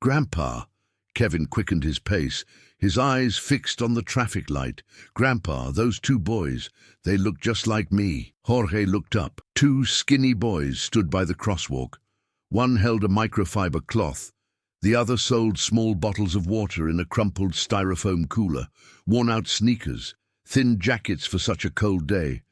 Grandpa. Kevin quickened his pace, his eyes fixed on the traffic light. Grandpa, those two boys, they look just like me. Jorge looked up. Two skinny boys stood by the crosswalk. One held a microfiber cloth. The other sold small bottles of water in a crumpled styrofoam cooler, worn-out sneakers, thin jackets for such a cold day.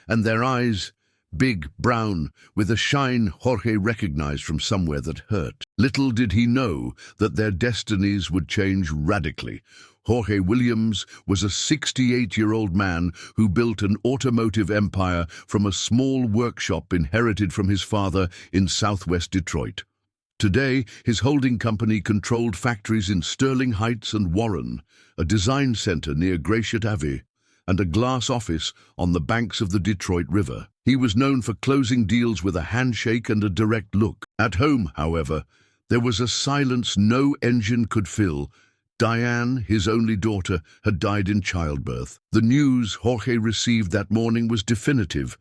And their eyes, big, brown, with a shine Jorge recognized from somewhere that hurt. Little did he know that their destinies would change radically. Jorge Williams was a 68-year-old man who built an automotive empire from a small workshop inherited from his father in southwest Detroit. Today, his holding company controlled factories in Sterling Heights and Warren, a design center near Gratiot Ave, and a glass office on the banks of the Detroit River. He was known for closing deals with a handshake and a direct look. At home, however, there was a silence no engine could fill. Diane, his only daughter, had died in childbirth. The news Jorge received that morning was definitive.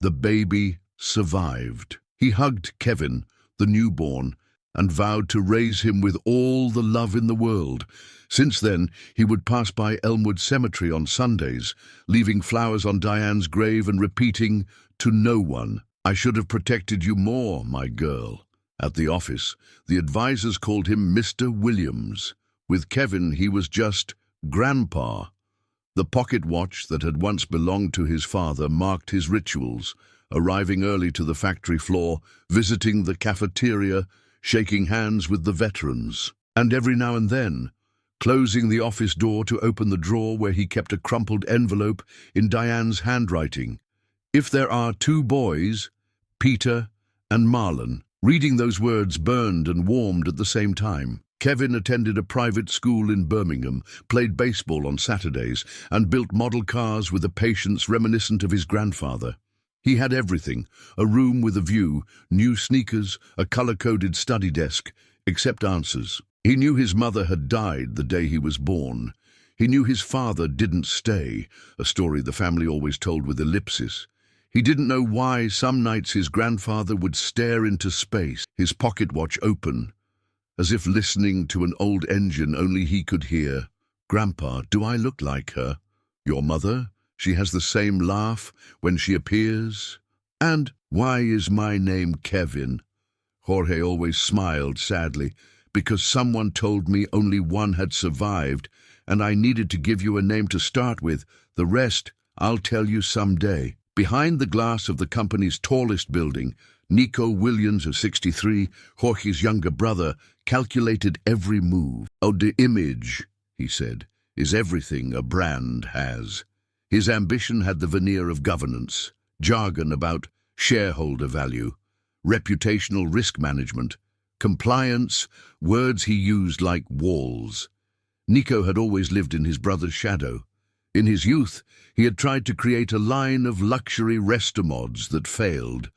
The baby survived. He hugged Kevin, the newborn, and vowed to raise him with all the love in the world. Since then, he would pass by Elmwood Cemetery on Sundays, leaving flowers on Diane's grave and repeating to no one, "I should have protected you more, my girl." At the office, the advisors called him Mr. Williams. With Kevin, he was just Grandpa. The pocket watch that had once belonged to his father marked his rituals, arriving early to the factory floor, visiting the cafeteria, shaking hands with the veterans, and every now and then, closing the office door to open the drawer where he kept a crumpled envelope in Diane's handwriting. "If there are two boys, Peter and Marlon." Reading those words burned and warmed at the same time. Kevin attended a private school in Birmingham, played baseball on Saturdays, and built model cars with a patience reminiscent of his grandfather. He had everything, a room with a view, new sneakers, a color-coded study desk, except answers. He knew his mother had died the day he was born. He knew his father didn't stay, a story the family always told with ellipsis. He didn't know why some nights his grandfather would stare into space, his pocket watch open, as if listening to an old engine only he could hear. "Grandpa, do I look like her? Your mother? She has the same laugh when she appears. And why is my name Kevin?" Jorge always smiled sadly. "Because someone told me only one had survived, and I needed to give you a name to start with. The rest I'll tell you someday." Behind the glass of the company's tallest building, Nico Williams of 63, Jorge's younger brother, calculated every move. "Oh, the image," he said, "is everything a brand has." His ambition had the veneer of governance, jargon about shareholder value, reputational risk management, compliance, words he used like walls. Nico had always lived in his brother's shadow. In his youth, he had tried to create a line of luxury restomods that failed.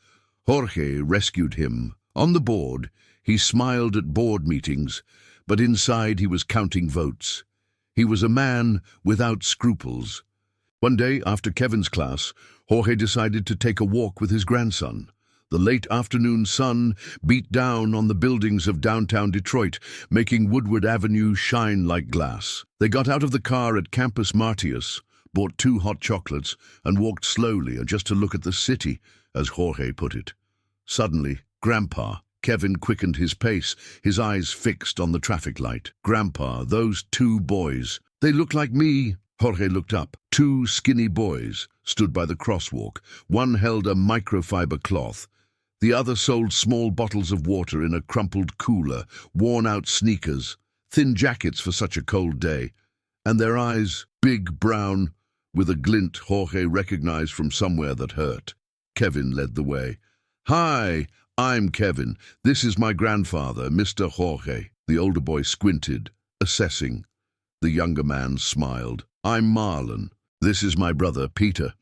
Jorge rescued him. On the board, he smiled at board meetings, but inside he was counting votes. He was a man without scruples. One day, after Kevin's class, Jorge decided to take a walk with his grandson. The late afternoon sun beat down on the buildings of downtown Detroit, making Woodward Avenue shine like glass. They got out of the car at Campus Martius, bought 2 hot chocolates, and walked slowly just to look at the city, as Jorge put it. Suddenly, Grandpa, Kevin quickened his pace, his eyes fixed on the traffic light. "Grandpa, those two boys, they look like me." Jorge looked up. Two skinny boys stood by the crosswalk. One held a microfiber cloth. The other sold small bottles of water in a crumpled cooler, worn-out sneakers, thin jackets for such a cold day, and their eyes, big, brown, with a glint Jorge recognized from somewhere that hurt. Kevin led the way. "Hi, I'm Kevin. This is my grandfather, Mr. Jorge." The older boy squinted, assessing. The younger man smiled. "I'm Marlon. This is my brother, Peter."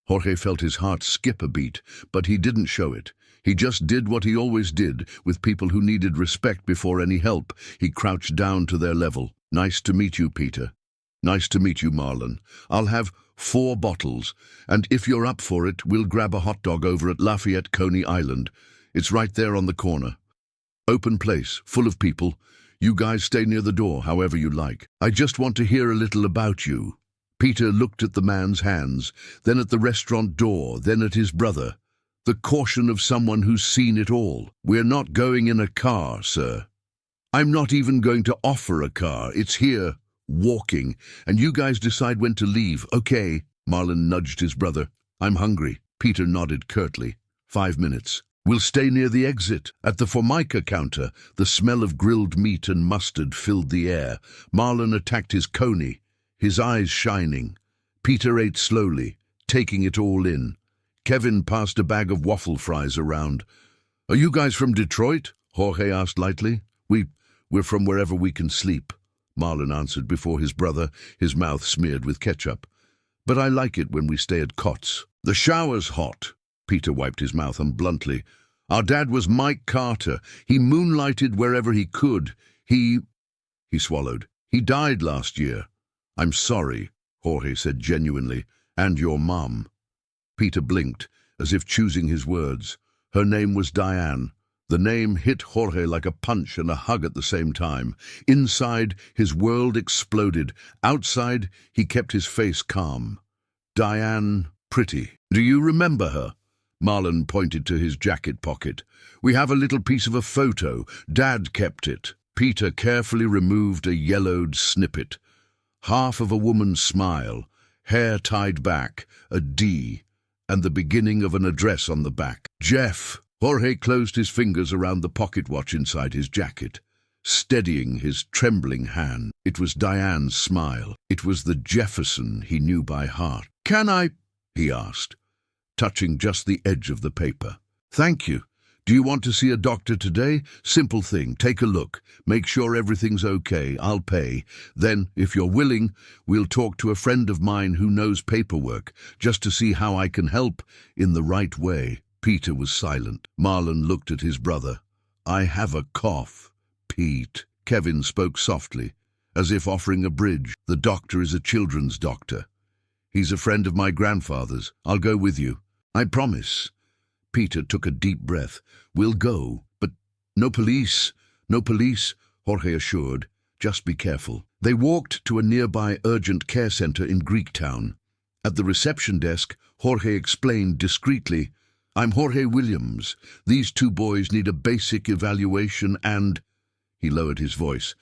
Jorge felt his heart skip a beat, but he didn't show it. He just did what he always did with people who needed respect before any help. He crouched down to their level. "Nice to meet you, Peter." "Nice to meet you, Marlon. I'll have 4 bottles, and if you're up for it, we'll grab a hot dog over at Lafayette Coney Island. It's right there on the corner. Open place, full of people. You guys stay near the door, however you like. I just want to hear a little about you." Peter looked at the man's hands, then at the restaurant door, then at his brother. The caution of someone who's seen it all. "We're not going in a car, sir. I'm not even going to offer a car. It's here, walking, and you guys decide when to leave, okay?" Marlon nudged his brother. "I'm hungry." Peter nodded curtly. 5 minutes. "We'll stay near the exit." At the Formica counter, the smell of grilled meat and mustard filled the air. Marlon attacked his coney, his eyes shining. Peter ate slowly, taking it all in. Kevin passed a bag of waffle fries around. "Are you guys from Detroit?" Jorge asked lightly. We're from wherever we can sleep," Marlon answered before his brother, his mouth smeared with ketchup. "But I like it when we stay at Cots." "The shower's hot." Peter wiped his mouth bluntly. "Our dad was Mike Carter. He moonlighted wherever he could. He swallowed. "He died last year." "I'm sorry," Jorge said genuinely. "And your mom." Peter blinked, as if choosing his words. Her name was Diane. The name hit Jorge like a punch and a hug at the same time. Inside, his world exploded. Outside, he kept his face calm. "Diane, pretty. Do you remember her?" Marlon pointed to his jacket pocket. "We have a little piece of a photo. Dad kept it." Peter carefully removed a yellowed snippet. Half of a woman's smile, hair tied back, a D, and the beginning of an address on the back. "Jeff." Jorge closed his fingers around the pocket watch inside his jacket, steadying his trembling hand. It was Diane's smile. It was the Jefferson he knew by heart. "Can I?" he asked, touching just the edge of the paper. "Thank you. Do you want to see a doctor today? Simple thing. Take a look. Make sure everything's okay. I'll pay. Then, if you're willing, we'll talk to a friend of mine who knows paperwork, just to see how I can help in the right way." Peter was silent. Marlon looked at his brother. "I have a cough, Pete." Kevin spoke softly, as if offering a bridge. "The doctor is a children's doctor. He's a friend of my grandfather's. I'll go with you. I promise." Peter took a deep breath. "We'll go, but no police." "No police," Jorge assured. "Just be careful." They walked to a nearby urgent care center in Greektown. At the reception desk, Jorge explained discreetly, "I'm Jorge Williams. These 2 boys need a basic evaluation and—" he lowered his voice,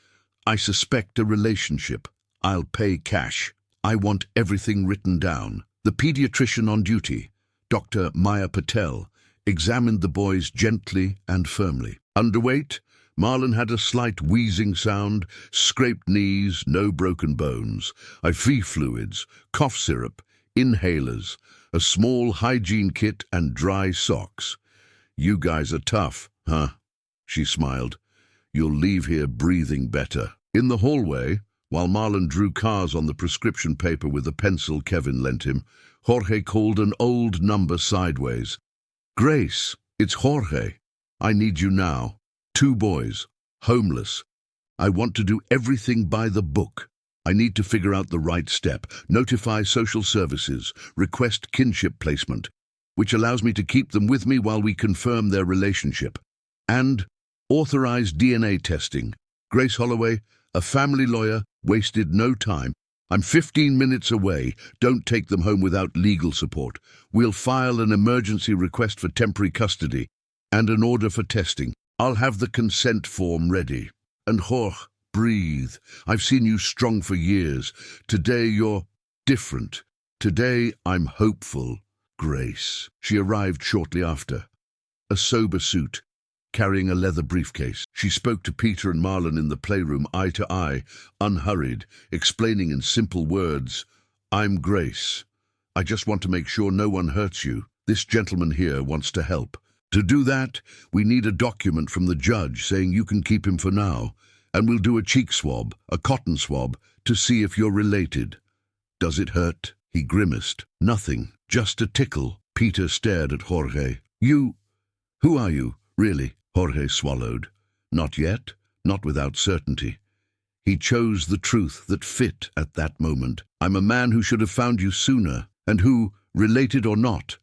"I suspect a relationship. I'll pay cash. I want everything written down." The pediatrician on duty, Dr. Maya Patel, examined the boys gently and firmly. Underweight, Marlon had a slight wheezing sound, scraped knees, no broken bones, IV fluids, cough syrup, inhalers, a small hygiene kit and dry socks. "You guys are tough, huh?" she smiled. "You'll leave here breathing better." In the hallway, while Marlon drew cars on the prescription paper with a pencil Kevin lent him, Jorge called an old number sideways. "Grace, it's Jorge. I need you now. 2 boys, homeless. I want to do everything by the book. I need to figure out the right step, notify social services, request kinship placement, which allows me to keep them with me while we confirm their relationship, and authorize DNA testing. Grace Holloway, a family lawyer, wasted no time. I'm 15 minutes away. Don't take them home without legal support. We'll file an emergency request for temporary custody and an order for testing. I'll have the consent form ready. And Jorge, breathe. I've seen you strong for years. Today you're different. Today I'm hopeful. Grace." She arrived shortly after, a sober suit, carrying a leather briefcase. She spoke to Peter and Marlon in the playroom eye to eye, unhurried, explaining in simple words, "I'm Grace. I just want to make sure no one hurts you. This gentleman here wants to help. To do that, we need a document from the judge saying you can keep him for now, and we'll do a cheek swab, a cotton swab, to see if you're related. Does it hurt?" He grimaced. "Nothing, just a tickle." Peter stared at Jorge. Who are you, really?" Jorge swallowed. Not yet, not without certainty. He chose the truth that fit at that moment. "I'm a man who should have found you sooner, and who, related or not,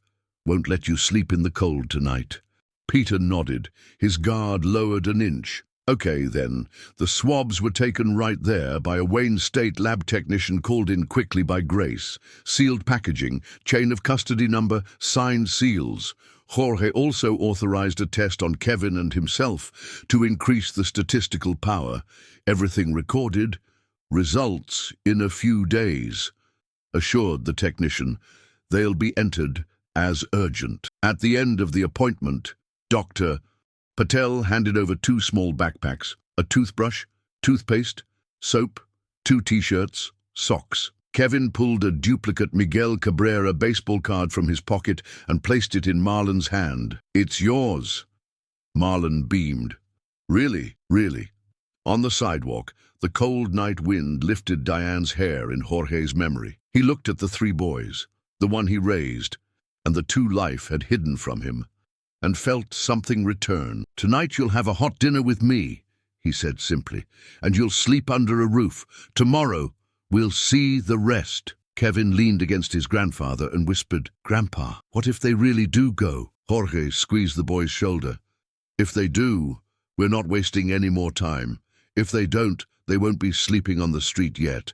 won't let you sleep in the cold tonight." Peter nodded, his guard lowered an inch. Okay, then. The swabs were taken right there by a Wayne State lab technician called in quickly by Grace. Sealed packaging, chain of custody number, signed seals. Jorge also authorized a test on Kevin and himself to increase the statistical power. Everything recorded. Results in a few days. Assured the technician, they'll be entered as urgent. At the end of the appointment, Dr. Patel handed over 2 small backpacks, a toothbrush, toothpaste, soap, 2 t-shirts, socks. Kevin pulled a duplicate Miguel Cabrera baseball card from his pocket and placed it in Marlon's hand. "It's yours." Marlon beamed. "Really, really." On the sidewalk, the cold night wind lifted Diane's hair in Jorge's memory. He looked at the 3 boys, the one he raised, and the 2 life had hidden from him, and felt something return. "Tonight you'll have a hot dinner with me," he said simply, "and you'll sleep under a roof. Tomorrow, we'll see the rest." Kevin leaned against his grandfather and whispered, "Grandpa, what if they really do go?" Jorge squeezed the boy's shoulder. "If they do, we're not wasting any more time. If they don't, they won't be sleeping on the street yet.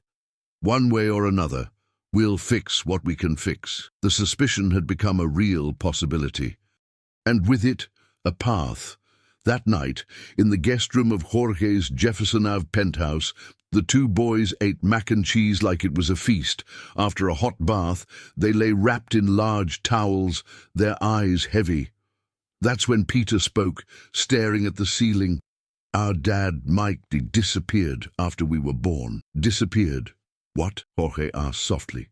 One way or another, we'll fix what we can fix." The suspicion had become a real possibility, and with it, a path. That night, in the guest room of Jorge's Jefferson Ave penthouse, the 2 boys ate mac and cheese like it was a feast. After a hot bath, they lay wrapped in large towels, their eyes heavy. That's when Peter spoke, staring at the ceiling. "Our dad, Mike, disappeared after we were born." "Disappeared? What?" Jorge asked softly.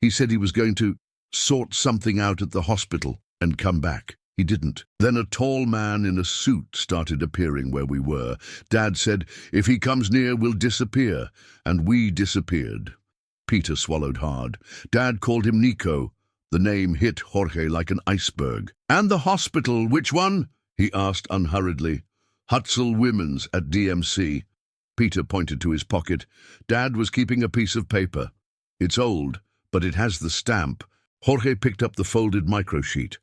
"He said he was going to sort something out at the hospital and come back. He didn't. Then a tall man in a suit started appearing where we were. Dad said, if he comes near, we'll disappear. And we disappeared." Peter swallowed hard. Dad called him Nico. The name hit Jorge like an iceberg. "And the hospital, which one?" he asked unhurriedly. "Hutzel Women's at DMC. Peter pointed to his pocket. Dad was keeping a piece of paper. "It's old, but it has the stamp." Jorge picked up the folded microsheet.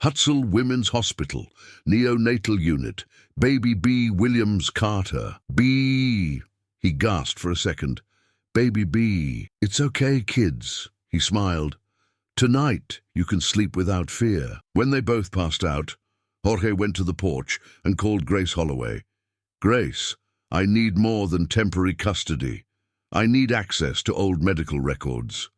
"Hutzel Women's Hospital, Neonatal Unit, Baby B. Williams Carter." "B." He gasped for a second. "Baby B. It's okay, kids." He smiled. "Tonight, you can sleep without fear." When they both passed out, Jorge went to the porch and called Grace Holloway. "Grace, I need more than temporary custody. I need access to old medical records.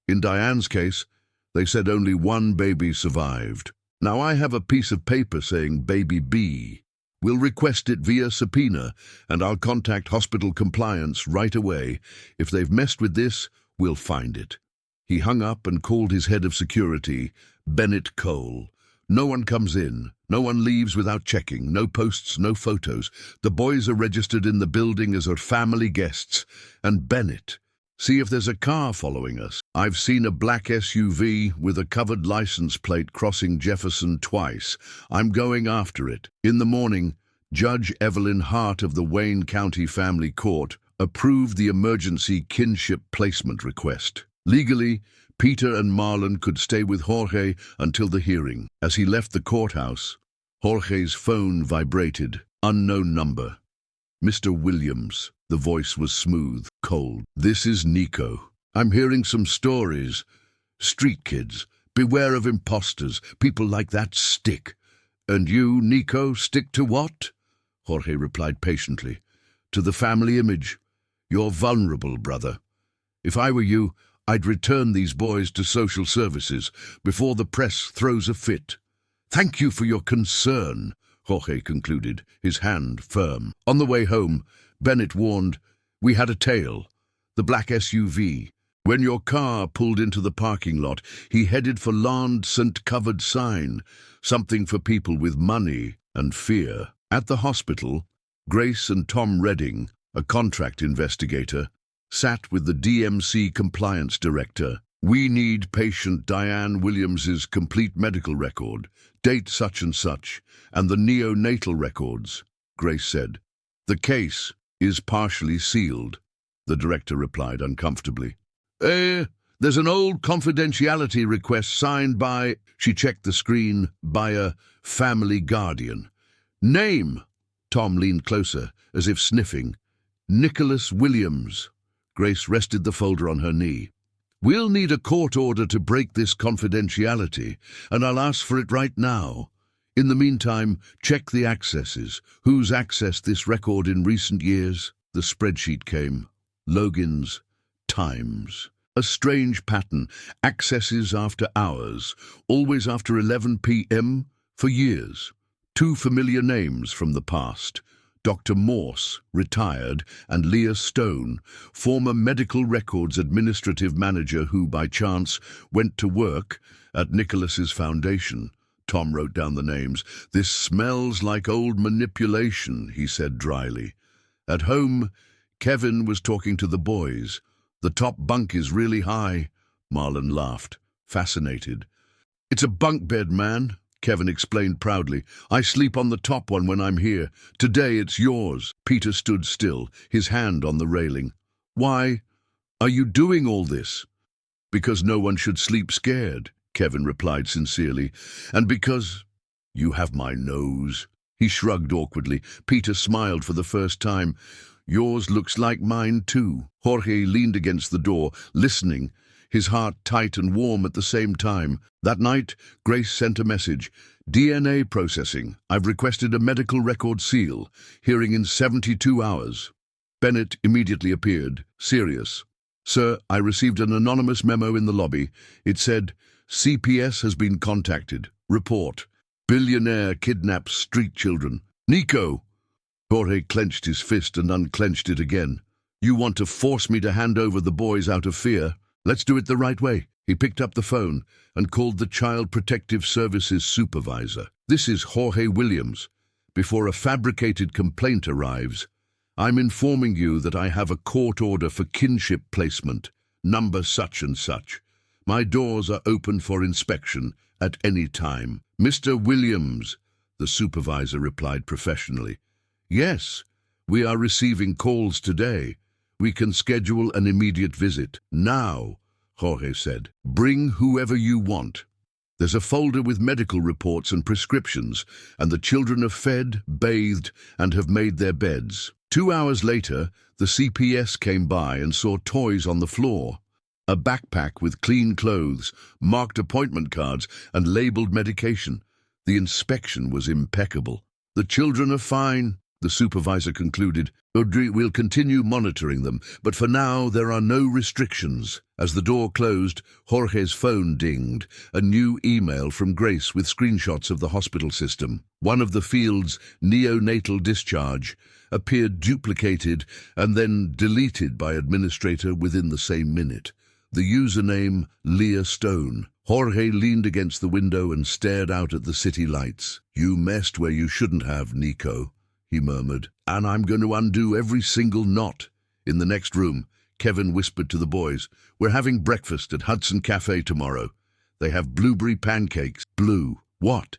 In Diane's case, they said only 1 baby survived. Now I have a piece of paper saying Baby B. We'll request it via subpoena, and I'll contact hospital compliance right away. If they've messed with this, we'll find it." He hung up and called his head of security, Bennett Cole. "No one comes in. No one leaves without checking. No posts, no photos. The boys are registered in the building as our family guests. And Bennett, see if there's a car following us. I've seen a black SUV with a covered license plate crossing Jefferson twice. I'm going after it." In the morning, Judge Evelyn Hart of the Wayne County Family Court approved the emergency kinship placement request. Legally, Peter and Marlon could stay with Jorge until the hearing. As he left the courthouse, Jorge's phone vibrated. Unknown number. "Mr. Williams." The voice was smooth, cold. "This is Nico. I'm hearing some stories. Street kids. Beware of imposters. People like that stick." "And you, Nico, stick to what?" Jorge replied patiently. "To the family image. You're vulnerable, brother. If I were you, I'd return these boys to social services before the press throws a fit." "Thank you for your concern," Jorge concluded, his hand firm. On the way home, Bennett warned, "We had a tail. The black SUV. When your car pulled into the parking lot, he headed for Land-Covered sign, something for people with money and fear." At the hospital, Grace and Tom Redding, a contract investigator, sat with the DMC compliance director. "We need patient Diane Williams's complete medical record, date such and such, and the neonatal records," Grace said. "The case is partially sealed," the director replied uncomfortably. There's an old confidentiality request signed by," she checked the screen, "by a family guardian. Name?" Tom leaned closer, as if sniffing. Nicholas Williams. Grace rested the folder on her knee. We'll need a court order to break this confidentiality, and I'll ask for it right now. In the meantime, check the accesses. Who's accessed this record in recent years? The spreadsheet came. Logins. Times. A strange pattern. Accesses after hours. Always after 11 p.m. for years. Two familiar names from the past. Dr. Morse, retired, and Leah Stone, former medical records administrative manager who, by chance, went to work at Nicholas's foundation. Tom wrote down the names. This smells like old manipulation, he said dryly. At home, Kevin was talking to the boys. The top bunk is really high. Marlon laughed, fascinated. It's a bunk bed, man, Kevin explained proudly. I sleep on the top one when I'm here. Today it's yours. Peter stood still, his hand on the railing. Why are you doing all this? Because no one should sleep scared, Kevin replied sincerely. And because you have my nose. He shrugged awkwardly. Peter smiled for the first time. Yours looks like mine too. Jorge leaned against the door, listening, his heart tight and warm at the same time. That night, Grace sent a message. DNA processing. I've requested a medical record seal. Hearing in 72 hours. Bennett immediately appeared, serious. Sir, I received an anonymous memo in the lobby. It said, CPS has been contacted. Report. Billionaire kidnaps street children. Nico! Jorge clenched his fist and unclenched it again. You want to force me to hand over the boys out of fear? Let's do it the right way. He picked up the phone and called the Child Protective Services supervisor. This is Jorge Williams. Before a fabricated complaint arrives, I'm informing you that I have a court order for kinship placement, number such and such. My doors are open for inspection at any time. Mr. Williams, the supervisor replied professionally. Yes, we are receiving calls today. We can schedule an immediate visit. Now, Jorge said. Bring whoever you want. There's a folder with medical reports and prescriptions, and the children are fed, bathed, and have made their beds. 2 hours later, the CPS came by and saw toys on the floor. A backpack with clean clothes, marked appointment cards, and labeled medication. The inspection was impeccable. The children are fine, the supervisor concluded. We'll continue monitoring them, but for now there are no restrictions. As the door closed, Jorge's phone dinged, a new email from Grace with screenshots of the hospital system. One of the fields, neonatal discharge, appeared duplicated and then deleted by administrator within the same minute. The username, Leah Stone. Jorge leaned against the window and stared out at the city lights. You messed where you shouldn't have, Nico, he murmured, and I'm going to undo every single knot. In the next room, Kevin whispered to the boys, We're having breakfast at Hudson Cafe tomorrow. They have blueberry pancakes. Blue. What?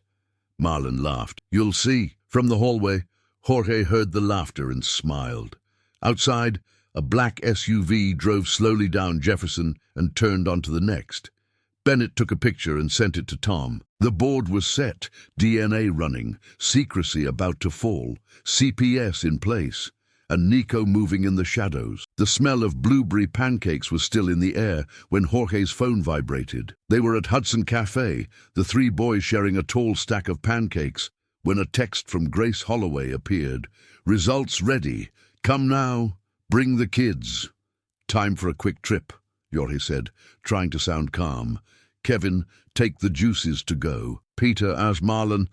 Marlon laughed. You'll see. From the hallway, Jorge heard the laughter and smiled. Outside, a black SUV drove slowly down Jefferson and turned onto the next. Bennett took a picture and sent it to Tom. The board was set, DNA running, secrecy about to fall, CPS in place, and Nico moving in the shadows. The smell of blueberry pancakes was still in the air when Jorge's phone vibrated. They were at Hudson Cafe, the three boys sharing a tall stack of pancakes, when a text from Grace Holloway appeared. Results ready. Come now. Bring the kids. Time for a quick trip, Jorge said, trying to sound calm. Kevin, take the juices to go. Peter asked Marlon,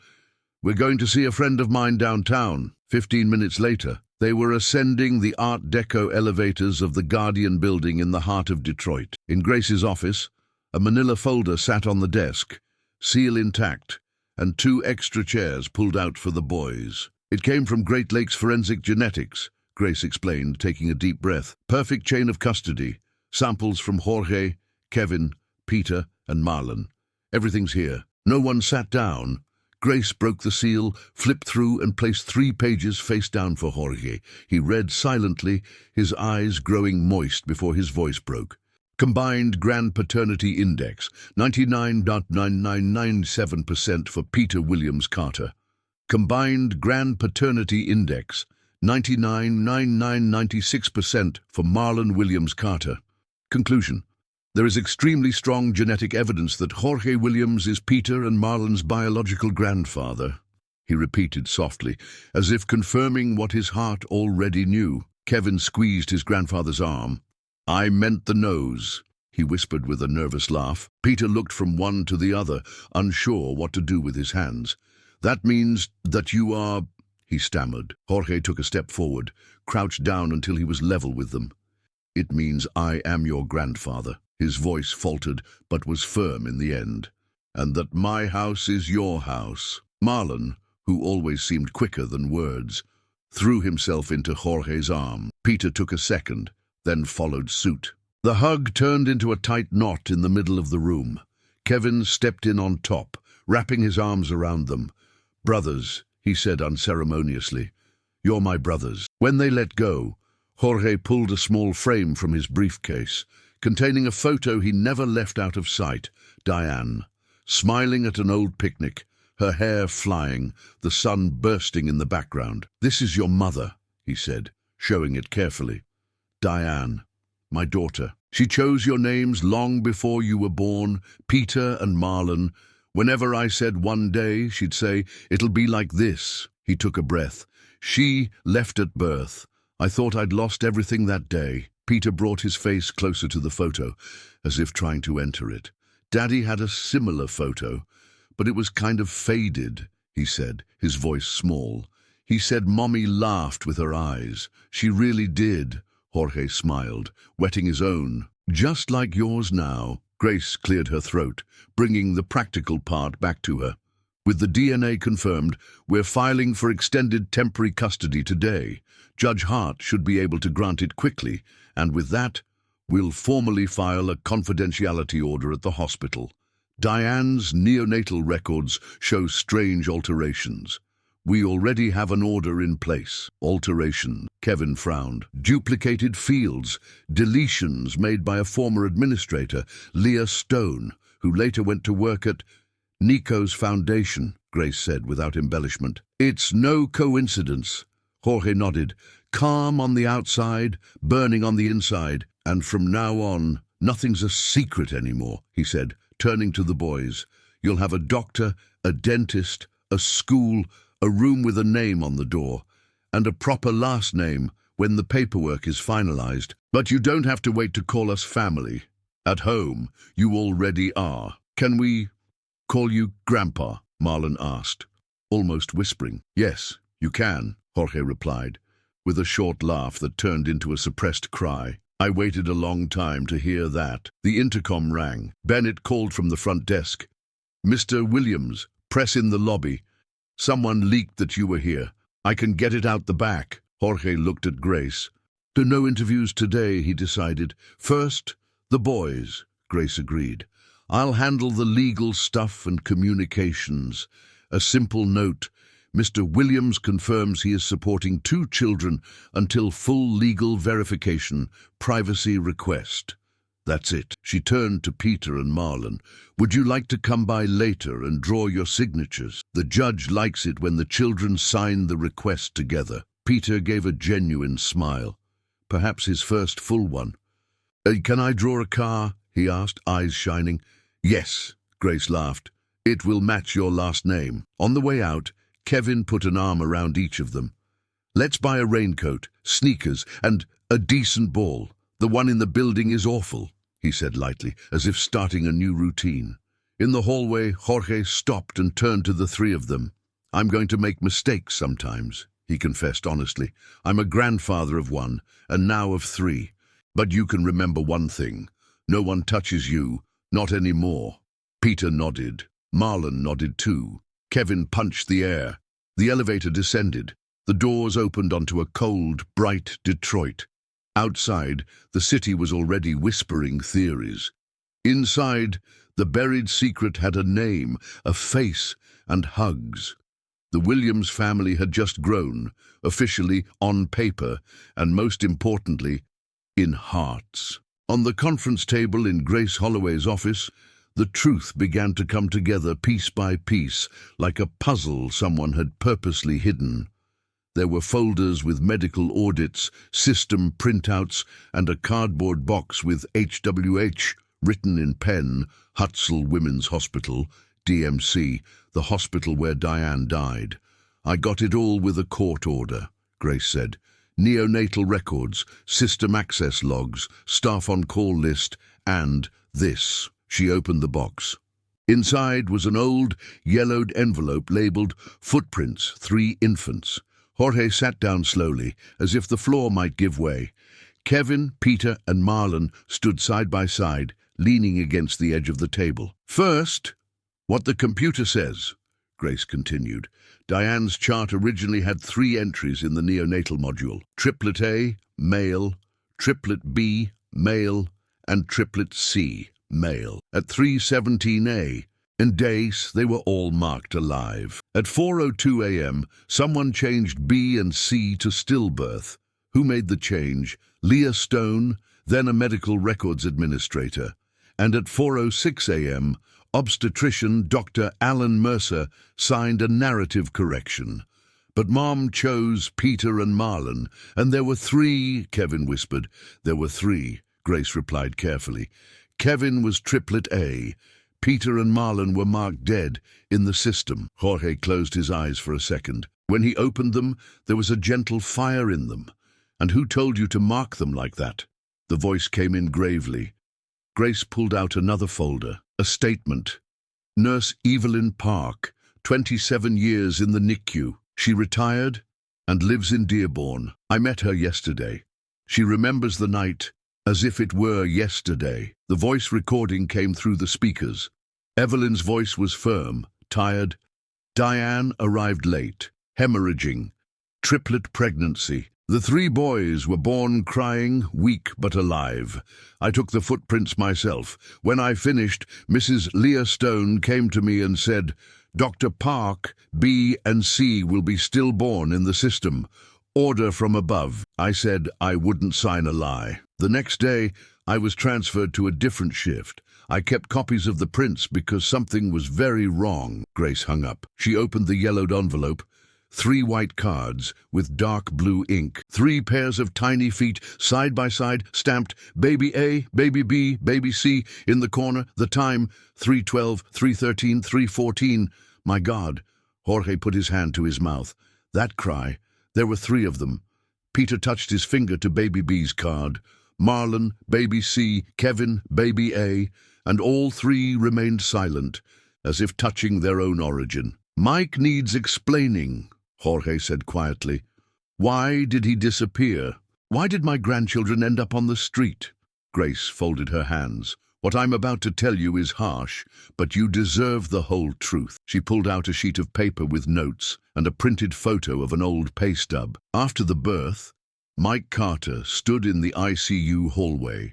We're going to see a friend of mine downtown. 15 minutes later, they were ascending the Art Deco elevators of the Guardian building in the heart of Detroit. In Grace's office, a manila folder sat on the desk, seal intact, and 2 extra chairs pulled out for the boys. It came from Great Lakes Forensic Genetics, Grace explained, taking a deep breath. Perfect chain of custody. Samples from Jorge, Kevin, Peter, and Marlon. Everything's here. No one sat down. Grace broke the seal, flipped through, and placed 3 pages face down for Jorge. He read silently, his eyes growing moist before his voice broke. Combined Grand Paternity Index, 99.9997% for Peter Williams Carter. Combined Grand Paternity Index, 99.9996% for Marlon Williams Carter. Conclusion. There is extremely strong genetic evidence that Jorge Williams is Peter and Marlon's biological grandfather. He repeated softly, as if confirming what his heart already knew. Kevin squeezed his grandfather's arm. "I meant the nose," he whispered with a nervous laugh. Peter looked from one to the other, unsure what to do with his hands. "That means that you are—" he stammered. Jorge took a step forward, crouched down until he was level with them. "It means I am your grandfather." His voice faltered, but was firm in the end. "And that my house is your house." Marlon, who always seemed quicker than words, threw himself into Jorge's arm. Peter took a second, then followed suit. The hug turned into a tight knot in the middle of the room. Kevin stepped in on top, wrapping his arms around them. "Brothers," he said unceremoniously. "You're my brothers." When they let go, Jorge pulled a small frame from his briefcase, containing a photo he never left out of sight. Diane, smiling at an old picnic, her hair flying, the sun bursting in the background. "This is your mother," he said, showing it carefully. "Diane, my daughter. She chose your names long before you were born, Peter and Marlon. Whenever I said one day, she'd say, 'It'll be like this.'" He took a breath. "She left at birth. I thought I'd lost everything that day." Peter brought his face closer to the photo, as if trying to enter it. "Daddy had a similar photo, but it was kind of faded," he said, his voice small. "He said Mommy laughed with her eyes. She really did." Jorge smiled, wetting his own. "Just like yours now." Grace cleared her throat, bringing the practical part back to her. "With the DNA confirmed, we're filing for extended temporary custody today. Judge Hart should be able to grant it quickly, and with that, we'll formally file a confidentiality order at the hospital. Diane's neonatal records show strange alterations. We already have an order in place." "Alteration," Kevin frowned. "Duplicated fields, deletions made by a former administrator, Leah Stone, who later went to work at Nico's foundation," Grace said without embellishment. "It's no coincidence." Jorge nodded. "Calm on the outside, burning on the inside. And from now on, nothing's a secret anymore," he said, turning to the boys. "You'll have a doctor, a dentist, a school, a room with a name on the door, and a proper last name when the paperwork is finalized. But you don't have to wait to call us family. At home, you already are." "Can we call you Grandpa?" Marlon asked, almost whispering. "Yes, you can," Jorge replied, with a short laugh that turned into a suppressed cry. "I waited a long time to hear that." The intercom rang. Bennett called from the front desk. "Mr. Williams, press in the lobby. Someone leaked that you were here. I can get it out the back." Jorge looked at Grace. "No interviews today," he decided. "First, the boys," Grace agreed. "I'll handle the legal stuff and communications. A simple note. Mr. Williams confirms he is supporting 2 children until full legal verification. Privacy request. That's it." She turned to Peter and Marlon. "Would you like to come by later and draw your signatures? The judge likes it when the children sign the request together." Peter gave a genuine smile, perhaps his first full one. "Can I draw a car?" he asked, eyes shining. "Yes," Grace laughed. "It will match your last name." On the way out, Kevin put an arm around each of them. "Let's buy a raincoat, sneakers, and a decent ball. The one in the building is awful," he said lightly, as if starting a new routine. In the hallway, Jorge stopped and turned to the 3 of them. "I'm going to make mistakes sometimes," he confessed honestly. "I'm a grandfather of 1, and now of 3. But you can remember one thing. No one touches you, not anymore." Peter nodded. Marlon nodded too. Kevin punched the air. The elevator descended. The doors opened onto a cold, bright Detroit. Outside, the city was already whispering theories. Inside, the buried secret had a name, a face, and hugs. The Williams family had just grown, officially on paper, and most importantly, in hearts. On the conference table in Grace Holloway's office, The truth began to come together piece by piece, like a puzzle someone had purposely hidden. There were folders with medical audits, system printouts, and a cardboard box with HWH written in pen, Hutsell Women's Hospital, DMC, the hospital where Diane died. I got it all with a court order, Grace said. Neonatal records, system access logs, staff on call list, and this. She opened the box. Inside was an old, yellowed envelope labeled Footprints, 3 infants. Jorge sat down slowly, as if the floor might give way. Kevin, Peter, and Marlon stood side by side, leaning against the edge of the table. First, what the computer says, Grace continued. Diane's chart originally had 3 entries in the neonatal module. Triplet A, male, triplet B, male, and triplet C, male. At 3:17 in days, they were all marked alive. At 4:02 a.m., someone changed B and C to stillbirth. Who made the change? Leah Stone, then a medical records administrator. And at 4:06 a.m., obstetrician Dr. Alan Mercer signed a narrative correction. But Mom chose Peter and Marlon, and there were 3, Kevin whispered. There were 3, Grace replied carefully. Kevin was triplet A. Peter and Marlon were marked dead in the system. Jorge closed his eyes for a second. When he opened them, there was a gentle fire in them. And who told you to mark them like that? The voice came in gravely. Grace pulled out another folder. A statement. Nurse Evelyn Park, 27 years in the NICU. She retired and lives in Dearborn. I met her yesterday. She remembers the night as if it were yesterday. The voice recording came through the speakers. Evelyn's voice was firm, tired. Diane arrived late, hemorrhaging, triplet pregnancy. The 3 boys were born crying, weak but alive. I took the footprints myself. When I finished, Mrs. Leah Stone came to me and said, Dr. Park, B and C will be stillborn in the system. Order from above. I said I wouldn't sign a lie. The next day, I was transferred to a different shift. I kept copies of the prints because something was very wrong. Grace hung up. She opened the yellowed envelope. 3 white cards with dark blue ink. 3 pairs of tiny feet, side by side, stamped Baby A, Baby B, Baby C. In the corner, the time, 3:12, 3:13, 3:14. My God. Jorge put his hand to his mouth. That cry. There were 3 of them. Peter touched his finger to Baby B's card. Marlon, Baby C, Kevin, Baby A, and all 3 remained silent, as if touching their own origin. Mike needs explaining, Jorge said quietly. Why did he disappear? Why did my grandchildren end up on the street? Grace folded her hands. What I'm about to tell you is harsh, but you deserve the whole truth. She pulled out a sheet of paper with notes and a printed photo of an old pay stub. After the birth, Mike Carter stood in the ICU hallway,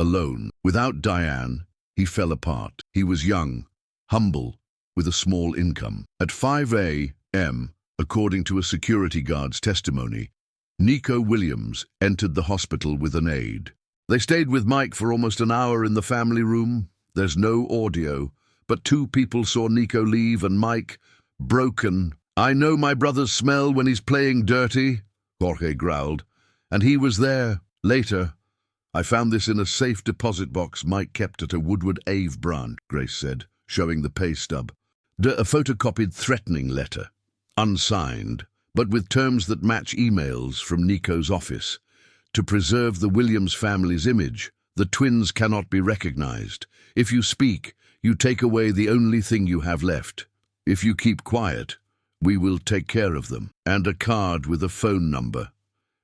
alone. Without Diane, he fell apart. He was young, humble, with a small income. At 5 a.m., according to a security guard's testimony, Nico Williams entered the hospital with an aide. They stayed with Mike for almost an hour in the family room. There's no audio, but 2 people saw Nico leave and Mike, broken. I know my brother's smell when he's playing dirty, Jorge growled. And he was there. Later, I found this in a safe deposit box Mike kept at a Woodward Ave branch, Grace said, showing the pay stub. A photocopied threatening letter, unsigned, but with terms that match emails from Nico's office. To preserve the Williams family's image, the twins cannot be recognized. If you speak, you take away the only thing you have left. If you keep quiet, we will take care of them. And a card with a phone number,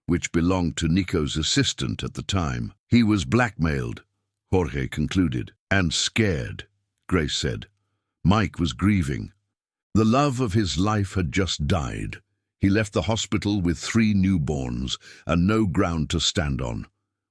which belonged to Nico's assistant at the time. He was blackmailed, Jorge concluded, and scared, Grace said. Mike was grieving. The love of his life had just died. He left the hospital with 3 newborns and no ground to stand on.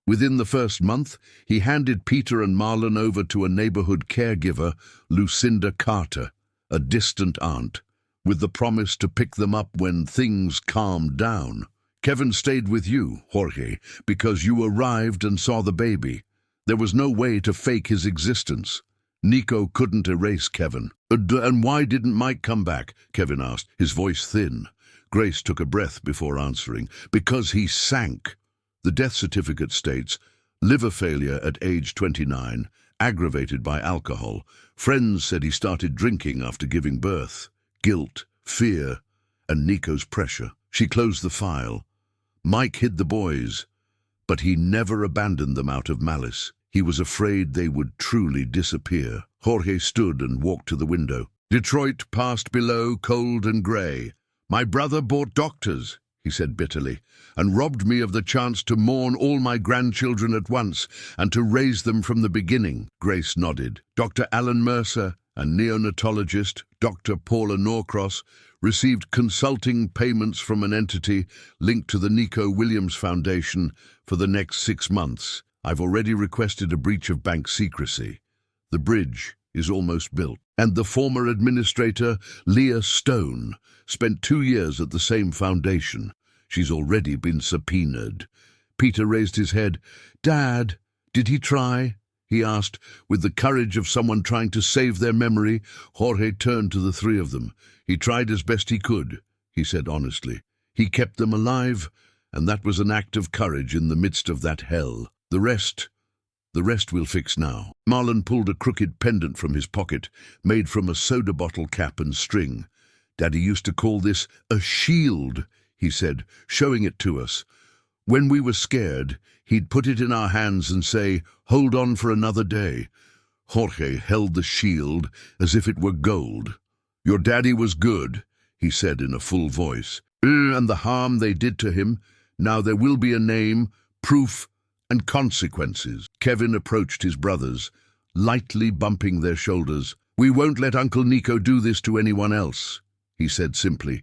Within the first month, he handed Peter and Marlon over to a neighborhood caregiver, Lucinda Carter, a distant aunt, with the promise to pick them up when things calmed down. Kevin stayed with you, Jorge, because you arrived and saw the baby. There was no way to fake his existence. Nico couldn't erase Kevin. And why didn't Mike come back? Kevin asked, his voice thin. Grace took a breath before answering. Because he sank. The death certificate states, liver failure at age 29, aggravated by alcohol. Friends said he started drinking after giving birth. Guilt, fear, and Nico's pressure. She closed the file. Mike hid the boys, but he never abandoned them out of malice. He was afraid they would truly disappear. Jorge stood and walked to the window. Detroit passed below, cold and grey. My brother bought doctors, he said bitterly, and robbed me of the chance to mourn all my grandchildren at once and to raise them from the beginning. Grace nodded. Dr. Alan Mercer and neonatologist Dr. Paula Norcross received consulting payments from an entity linked to the Nico Williams Foundation for the next 6 months. I've already requested a breach of bank secrecy. The bridge is almost built. And the former administrator, Leah Stone, spent 2 years at the same foundation. She's already been subpoenaed. Peter raised his head. Dad, did he try? He asked, with the courage of someone trying to save their memory. Jorge turned to the three of them. He tried as best he could, he said honestly. He kept them alive, and that was an act of courage in the midst of that hell. The rest we'll fix now. Marlon pulled a crooked pendant from his pocket, made from a soda bottle cap and string. Daddy used to call this a shield, he said, showing it to us. When we were scared, he'd put it in our hands and say, hold on for another day. Jorge held the shield as if it were gold. Your daddy was good, he said in a full voice. And the harm they did to him, now there will be a name, proof, and consequences. Kevin approached his brothers, lightly bumping their shoulders. We won't let Uncle Nico do this to anyone else, he said simply.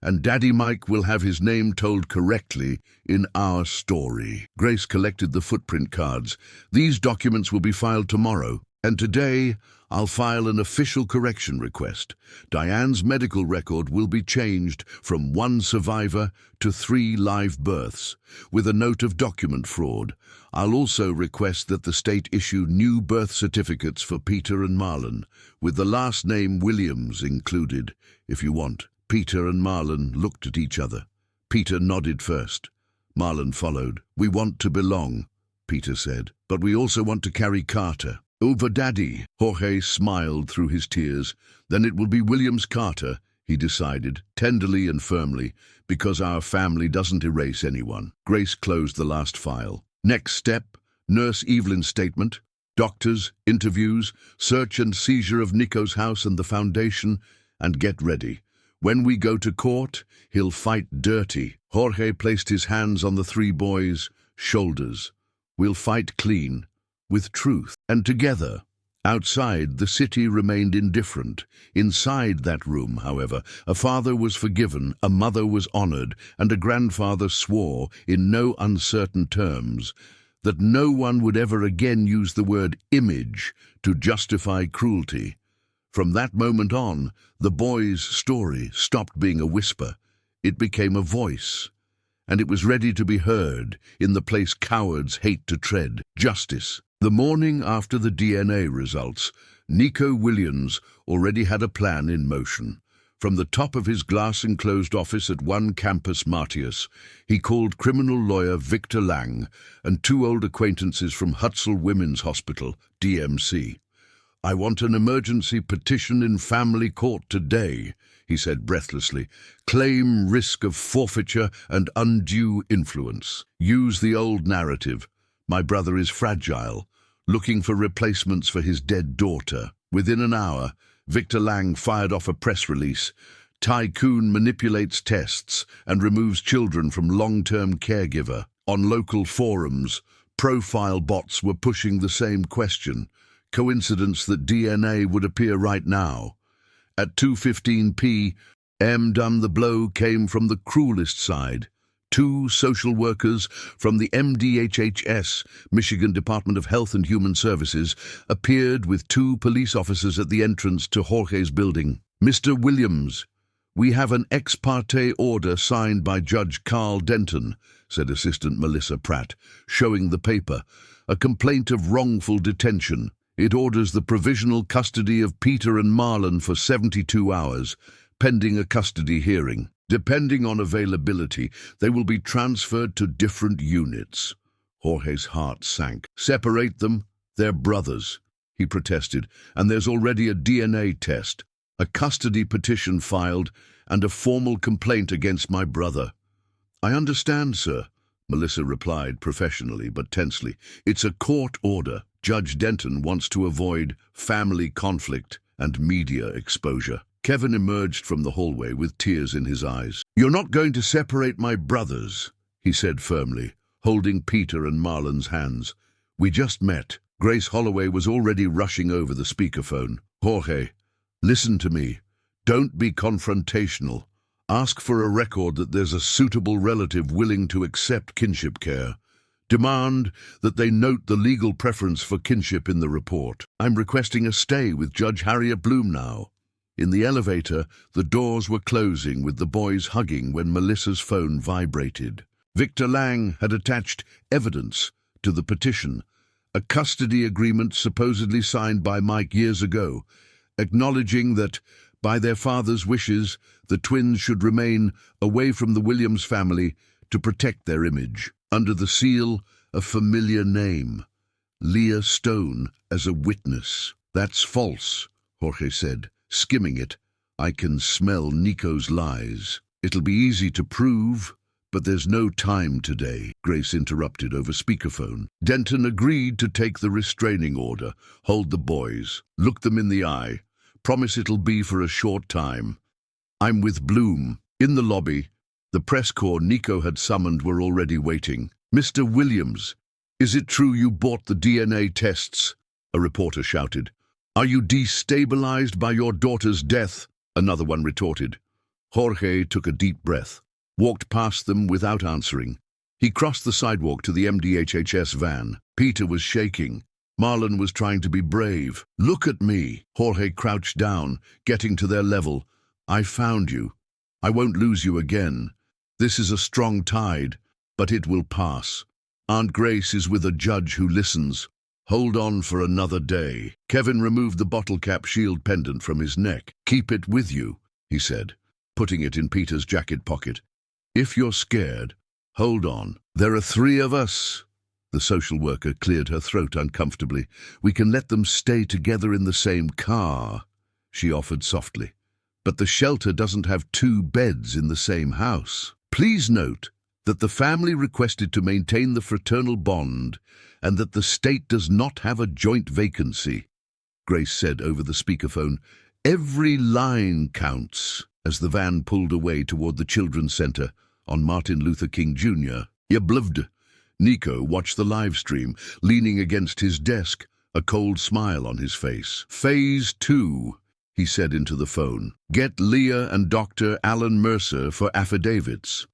And Daddy Mike will have his name told correctly in our story. Grace collected the footprint cards. These documents will be filed tomorrow, and today I'll file an official correction request. Diane's medical record will be changed from 1 survivor to 3 live births, with a note of document fraud. I'll also request that the state issue new birth certificates for Peter and Marlon, with the last name Williams included, if you want. Peter and Marlon looked at each other. Peter nodded first. Marlon followed. We want to belong, Peter said, but we also want to carry Carter. Over Daddy, Jorge smiled through his tears. Then it will be Williams Carter, he decided, tenderly and firmly, because our family doesn't erase anyone. Grace closed the last file. Next step, Nurse Evelyn's statement, doctors, interviews, search and seizure of Nico's house and the foundation, and get ready. When we go to court, he'll fight dirty. Jorge placed his hands on the 3 boys' shoulders. We'll fight clean, with truth, and together. Outside, the city remained indifferent. Inside that room, however, a father was forgiven, a mother was honored, and a grandfather swore, in no uncertain terms, that no one would ever again use the word image to justify cruelty. From that moment on, the boy's story stopped being a whisper. It became a voice, and it was ready to be heard in the place cowards hate to tread, justice. The morning after the DNA results, Nico Williams already had a plan in motion. From the top of his glass-enclosed office at One Campus Martius, he called criminal lawyer Victor Lang and 2 old acquaintances from Hutzel Women's Hospital, DMC. I want an emergency petition in family court today, he said breathlessly. Claim risk of forfeiture and undue influence. Use the old narrative. My brother is fragile, looking for replacements for his dead daughter. Within an hour, Victor Lang fired off a press release. Tycoon manipulates tests and removes children from long-term caregiver. On local forums, profile bots were pushing the same question. Coincidence that DNA would appear right now. At 2:15 p.m. the blow came from the cruelest side. 2 social workers from the MDHHS, Michigan Department of Health and Human Services, appeared with 2 police officers at the entrance to Jorge's building. Mr. Williams, we have an ex parte order signed by Judge Carl Denton, said Assistant Melissa Pratt, showing the paper. A complaint of wrongful detention. It orders the provisional custody of Peter and Marlon for 72 hours, pending a custody hearing. Depending on availability, they will be transferred to different units. Jorge's heart sank. Separate them? They're brothers, he protested, and there's already a DNA test, a custody petition filed, and a formal complaint against my brother. I understand, sir, Melissa replied professionally but tensely. It's a court order. Judge Denton wants to avoid family conflict and media exposure. Kevin emerged from the hallway with tears in his eyes. You're not going to separate my brothers, he said firmly, holding Peter and Marlon's hands. We just met. Grace Holloway was already rushing over the speakerphone. Jorge, listen to me. Don't be confrontational. Ask for a record that there's a suitable relative willing to accept kinship care. Demand that they note the legal preference for kinship in the report. I'm requesting a stay with Judge Harriet Bloom now. In the elevator, the doors were closing with the boys hugging when Melissa's phone vibrated. Victor Lang had attached evidence to the petition, a custody agreement supposedly signed by Mike years ago, acknowledging that, by their father's wishes, the twins should remain away from the Williams family to protect their image. Under the seal, a familiar name, Leah Stone, as a witness. That's false, Jorge said, skimming it. I can smell Nico's lies. It'll be easy to prove, but there's no time today, Grace interrupted over speakerphone. Denton agreed to take the restraining order, hold the boys, look them in the eye. Promise it'll be for a short time. I'm with Bloom. In the lobby, the press corps Nico had summoned were already waiting. Mr. Williams, is it true you bought the DNA tests? A reporter shouted. Are you destabilized by your daughter's death? Another one retorted. Jorge took a deep breath, walked past them without answering. He crossed the sidewalk to the MDHHS van. Peter was shaking. Marlon was trying to be brave. Look at me. Jorge crouched down, getting to their level. I found you. I won't lose you again. This is a strong tide, but it will pass. Aunt Grace is with a judge who listens. Hold on for another day. Kevin removed the bottle cap shield pendant from his neck. Keep it with you, he said, putting it in Peter's jacket pocket. If you're scared, hold on. There are 3 of us. The social worker cleared her throat uncomfortably. We can let them stay together in the same car, she offered softly. But the shelter doesn't have 2 beds in the same house. Please note that the family requested to maintain the fraternal bond and that the state does not have a joint vacancy, Grace said over the speakerphone. Every line counts. As the van pulled away toward the Children's Center on Martin Luther King Jr. You bluffed. Nico watched the live stream, leaning against his desk, a cold smile on his face. Phase 2, he said into the phone. Get Leah and Dr. Alan Mercer for affidavits.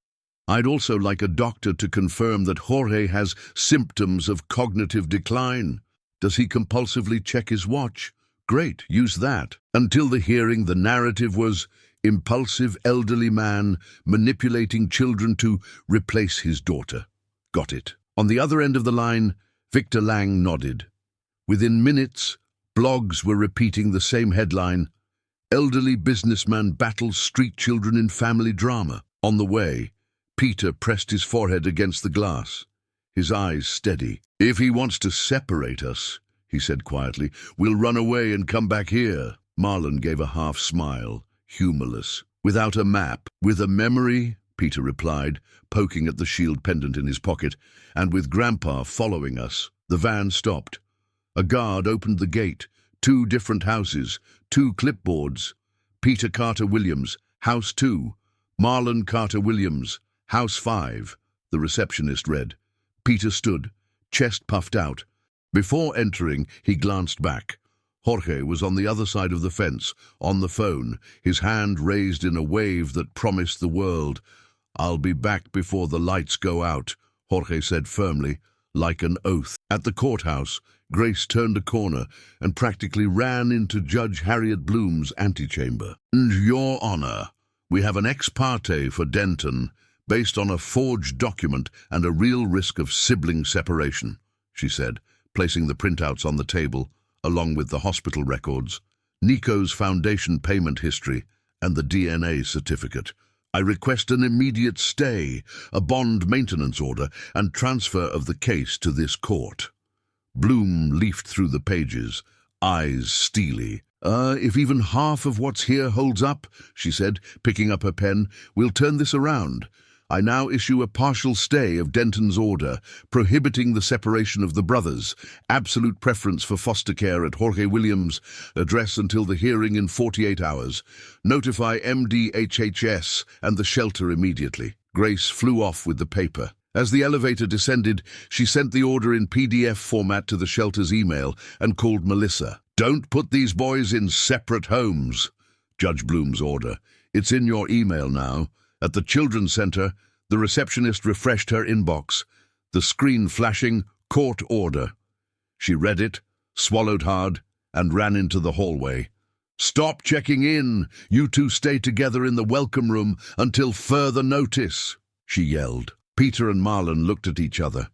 I'd also like a doctor to confirm that Jorge has symptoms of cognitive decline. Does he compulsively check his watch? Great, use that. Until the hearing, the narrative was impulsive elderly man manipulating children to replace his daughter. Got it. On the other end of the line, Victor Lang nodded. Within minutes, blogs were repeating the same headline: Elderly businessman battles street children in family drama. On the way, Peter pressed his forehead against the glass, his eyes steady. If he wants to separate us, he said quietly, we'll run away and come back here. Marlon gave a half smile, humorless. Without a map, with a memory, Peter replied, poking at the shield pendant in his pocket, and with Grandpa following us. The van stopped. A guard opened the gate. 2 different houses, 2 clipboards. Peter Carter Williams, House 2. Marlon Carter Williams, House 5, the receptionist read. Peter stood, chest puffed out. Before entering, he glanced back. Jorge was on the other side of the fence, on the phone, his hand raised in a wave that promised the world. I'll be back before the lights go out, Jorge said firmly, like an oath. At the courthouse, Grace turned a corner and practically ran into Judge Harriet Bloom's antechamber. And Your Honor, we have an ex parte for Denton, based on a forged document and a real risk of sibling separation, she said, placing the printouts on the table. along with the hospital records, Nico's foundation payment history, and the DNA certificate. I request an immediate stay, a bond maintenance order, and transfer of the case to this court. Bloom leafed through the pages, eyes steely. If even half of what's here holds up, she said, picking up her pen, we'll turn this around. I now issue a partial stay of Denton's order, prohibiting the separation of the brothers, absolute preference for foster care at Jorge Williams' address until the hearing in 48 hours. Notify MDHHS and the shelter immediately. Grace flew off with the paper. As the elevator descended, she sent the order in PDF format to the shelter's email and called Melissa. Don't put these boys in separate homes, Judge Bloom's order. It's in your email now. At the Children's Center, the receptionist refreshed her inbox, the screen flashing court order. She read it, swallowed hard, and ran into the hallway. Stop checking in. You two stay together in the welcome room until further notice, she yelled. Peter and Marlon looked at each other.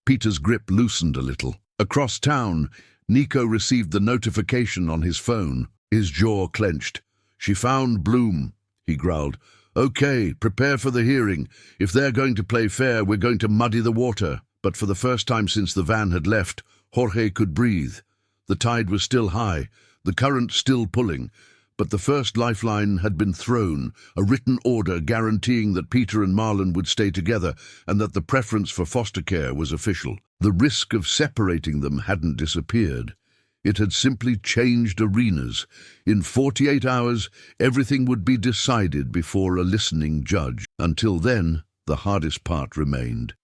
Peter's grip loosened a little. Across town, Nico received the notification on his phone. His jaw clenched. She found Bloom, he growled. Okay, prepare for the hearing. If they're going to play fair, we're going to muddy the water. But for the first time since the van had left, Jorge could breathe. The tide was still high, the current still pulling, but the first lifeline had been thrown, a written order guaranteeing that Peter and Marlon would stay together and that the preference for foster care was official. The risk of separating them hadn't disappeared. It had simply changed arenas. In 48 hours, everything would be decided before a listening judge. Until then, the hardest part remained.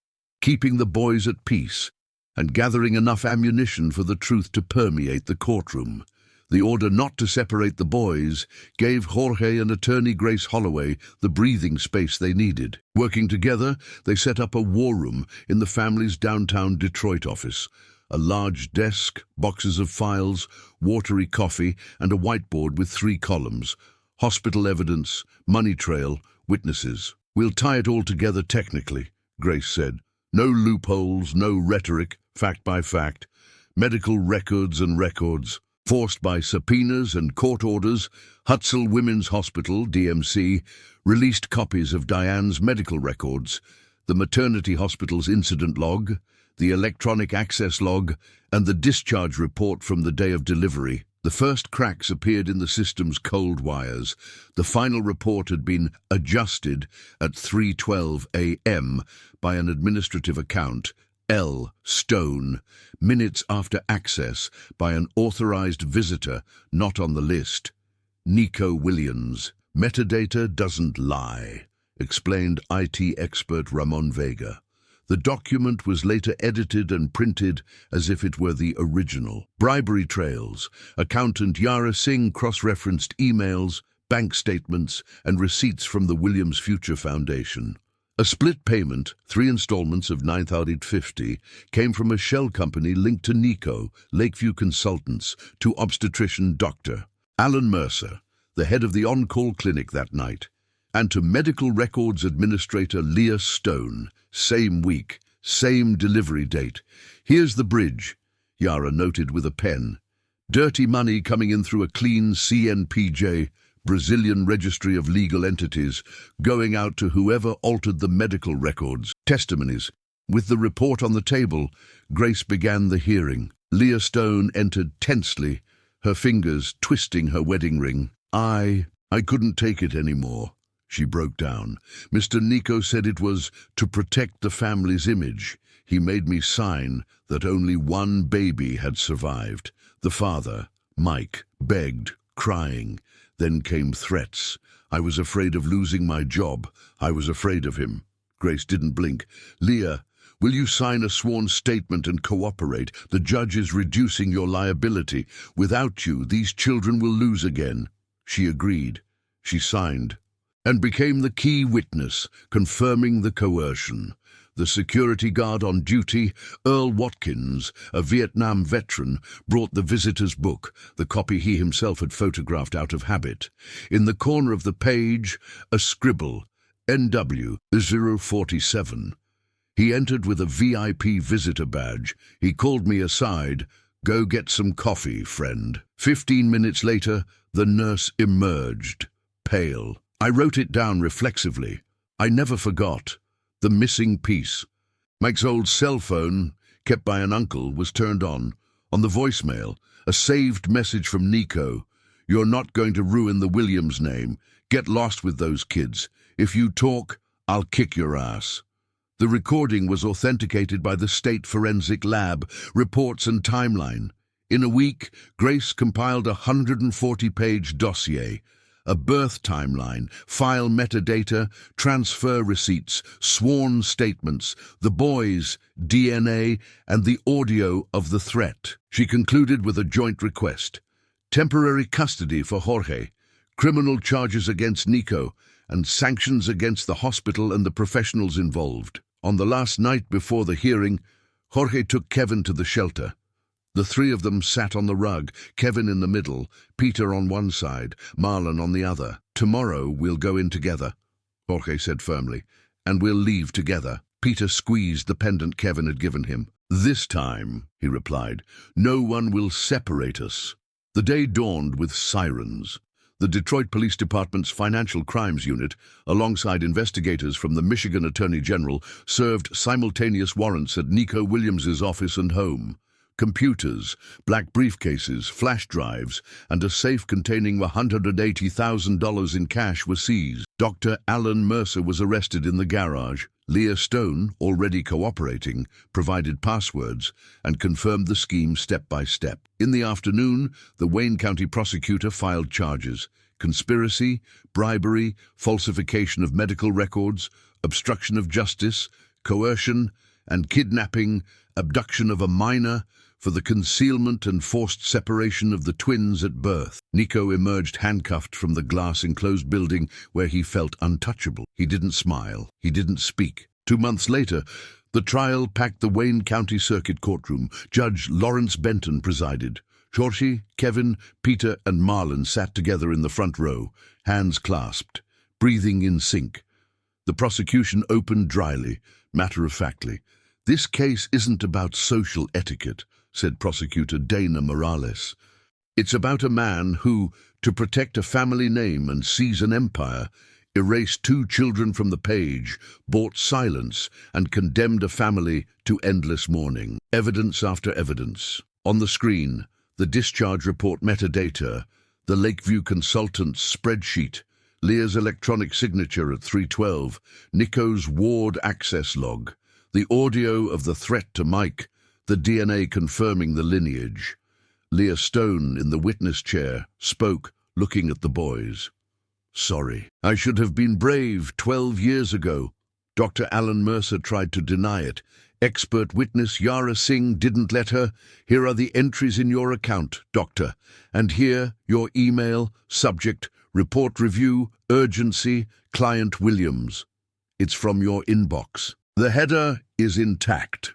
Keeping the boys at peace and gathering enough ammunition for the truth to permeate the courtroom. The order not to separate the boys gave Jorge and attorney Grace Holloway the breathing space they needed. Working together, they set up a war room in the family's downtown Detroit office. A large desk, boxes of files, watery coffee, and a whiteboard with 3 columns. Hospital evidence, money trail, witnesses. We'll tie it all together technically, Grace said. No loopholes, no rhetoric, fact by fact. Medical records and records. Forced by subpoenas and court orders, Hutzel Women's Hospital, DMC, released copies of Diane's medical records, the maternity hospital's incident log, the electronic access log, and the discharge report from the day of delivery. The first cracks appeared in the system's cold wires. The final report had been adjusted at 3:12 a.m. by an administrative account, L. Stone, minutes after access by an authorized visitor not on the list. Nico Williams. Metadata doesn't lie, explained IT expert Ramon Vega. The document was later edited and printed as if it were the original. Bribery trails. Accountant Yara Singh cross-referenced emails, bank statements, and receipts from the Williams Future Foundation. A split payment, 3 installments of $9,050, came from a shell company linked to Nico, Lakeview Consultants, to obstetrician Dr. Alan Mercer, the head of the on-call clinic that night, and to medical records administrator Leah Stone, same week, same delivery date. Here's the bridge, Yara noted with a pen. Dirty money coming in through a clean CNPJ, Brazilian Registry of Legal Entities, going out to whoever altered the medical records. Testimonies. With the report on the table, Grace began the hearing. Leah Stone entered tensely, her fingers twisting her wedding ring. I couldn't take it anymore. She broke down. Mr. Nico said it was to protect the family's image. He made me sign that only one baby had survived. The father, Mike, begged, crying. Then came threats. I was afraid of losing my job. I was afraid of him. Grace didn't blink. Leah, will you sign a sworn statement and cooperate? The judge is reducing your liability. Without you, these children will lose again. She agreed. She signed and became the key witness, confirming the coercion. The security guard on duty, Earl Watkins, a Vietnam veteran, brought the visitor's book, the copy he himself had photographed out of habit. In the corner of the page, a scribble, NW 047. He entered with a VIP visitor badge. He called me aside, Go get some coffee, friend. 15 minutes later, the nurse emerged, pale. I wrote it down reflexively. I never forgot. The missing piece. Mike's old cell phone, kept by an uncle, was turned on. On the voicemail, a saved message from Nico. You're not going to ruin the Williams name. Get lost with those kids. If you talk, I'll kick your ass. The recording was authenticated by the State Forensic Lab, reports and timeline. In a week, Grace compiled a 140-page dossier. A birth timeline, file metadata, transfer receipts, sworn statements, the boys, DNA, and the audio of the threat. She concluded with a joint request. Temporary custody for Jorge, criminal charges against Nico, and sanctions against the hospital and the professionals involved. On the last night before the hearing, Jorge took Kevin to the shelter. The three of them sat on the rug, Kevin in the middle, Peter on one side, Marlon on the other. Tomorrow we'll go in together, Jorge said firmly, and we'll leave together. Peter squeezed the pendant Kevin had given him. This time, he replied, no one will separate us. The day dawned with sirens. The Detroit Police Department's Financial Crimes Unit, alongside investigators from the Michigan Attorney General, served simultaneous warrants at Nico Williams's office and home. Computers, black briefcases, flash drives, and a safe containing $180,000 in cash were seized. Dr. Alan Mercer was arrested in the garage. Leah Stone, already cooperating, provided passwords and confirmed the scheme step by step. In the afternoon, the Wayne County prosecutor filed charges: conspiracy, bribery, falsification of medical records, obstruction of justice, coercion, and kidnapping, abduction of a minor, for the concealment and forced separation of the twins at birth. Nico emerged handcuffed from the glass-enclosed building where he felt untouchable. He didn't smile. He didn't speak. 2 months later, the trial packed the Wayne County Circuit Courtroom. Judge Lawrence Benton presided. Jorge, Kevin, Peter, and Marlon sat together in the front row, hands clasped, breathing in sync. The prosecution opened dryly, matter-of-factly. This case isn't about social etiquette, said Prosecutor Dana Morales. It's about a man who, to protect a family name and seize an empire, erased 2 children from the page, bought silence, and condemned a family to endless mourning. Evidence after evidence. On the screen, the discharge report metadata, the Lakeview consultant's spreadsheet, Leah's electronic signature at 3:12, Nico's ward access log, the audio of the threat to Mike, the DNA confirming the lineage. Leah Stone, in the witness chair, spoke, looking at the boys. Sorry. I should have been brave 12 years ago. Dr. Alan Mercer tried to deny it. Expert witness Yara Singh didn't let her. Here are the entries in your account, doctor. And here, your email, subject, report review, urgency, client Williams. It's from your inbox. The header is intact.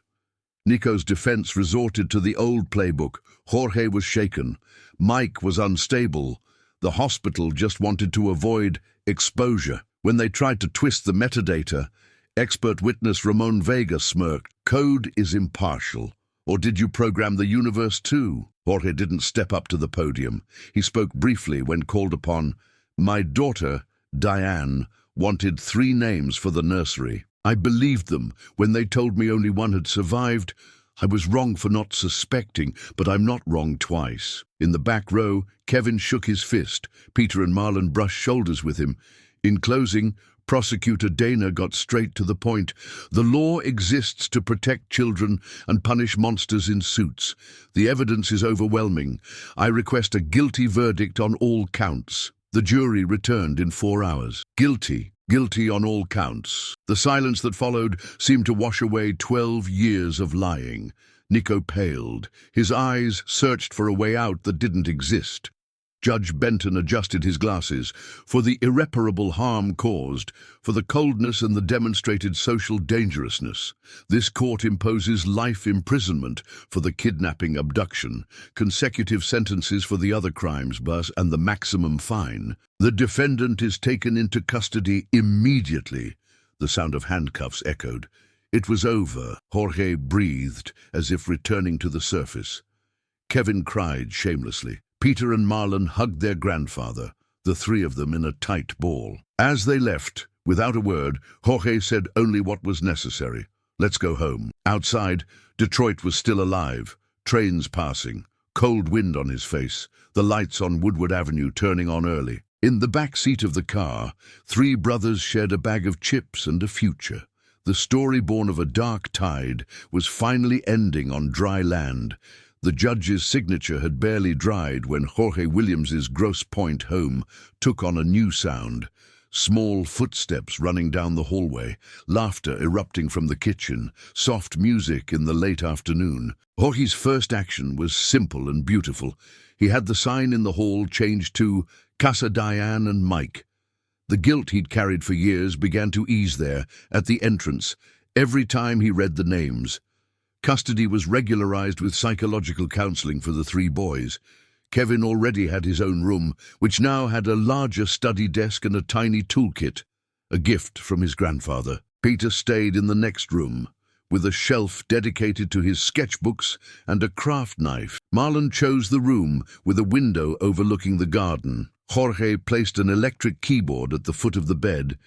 Nico's defense resorted to the old playbook. Jorge was shaken. Mike was unstable. The hospital just wanted to avoid exposure. When they tried to twist the metadata, expert witness Ramon Vega smirked. Code is impartial. Or did you program the universe too? Jorge didn't step up to the podium. He spoke briefly when called upon. My daughter, Diane, wanted 3 names for the nursery. I believed them when they told me only one had survived. I was wrong for not suspecting, but I'm not wrong twice. In the back row, Kevin shook his fist. Peter and Marlon brushed shoulders with him. In closing, Prosecutor Dana got straight to the point. The law exists to protect children and punish monsters in suits. The evidence is overwhelming. I request a guilty verdict on all counts. The jury returned in 4 hours. Guilty. Guilty on all counts. The silence that followed seemed to wash away 12 years of lying. Nico paled. His eyes searched for a way out that didn't exist. Judge Benton adjusted his glasses. For the irreparable harm caused, for the coldness and the demonstrated social dangerousness, this court imposes life imprisonment for the kidnapping abduction, consecutive sentences for the other crimes, and the maximum fine. The defendant is taken into custody immediately. The sound of handcuffs echoed. It was over. Jorge breathed, as if returning to the surface. Kevin cried shamelessly. Peter and Marlon hugged their grandfather, the three of them in a tight ball. As they left, without a word, Jorge said only what was necessary. Let's go home. Outside, Detroit was still alive. Trains passing, cold wind on his face, the lights on Woodward Avenue turning on early. In the back seat of the car, three brothers shared a bag of chips and a future. The story born of a dark tide was finally ending on dry land. The judge's signature had barely dried when Jorge Williams's Grosse Pointe home took on a new sound. Small footsteps running down the hallway, laughter erupting from the kitchen, soft music in the late afternoon. Jorge's first action was simple and beautiful. He had the sign in the hall changed to Casa Diane and Mike. The guilt he'd carried for years began to ease there, at the entrance, every time he read the names. Custody was regularized with psychological counseling for the three boys. Kevin already had his own room, which now had a larger study desk and a tiny toolkit, a gift from his grandfather. Peter stayed in the next room, with a shelf dedicated to his sketchbooks and a craft knife. Marlon chose the room with a window overlooking the garden. Jorge placed an electric keyboard at the foot of the bed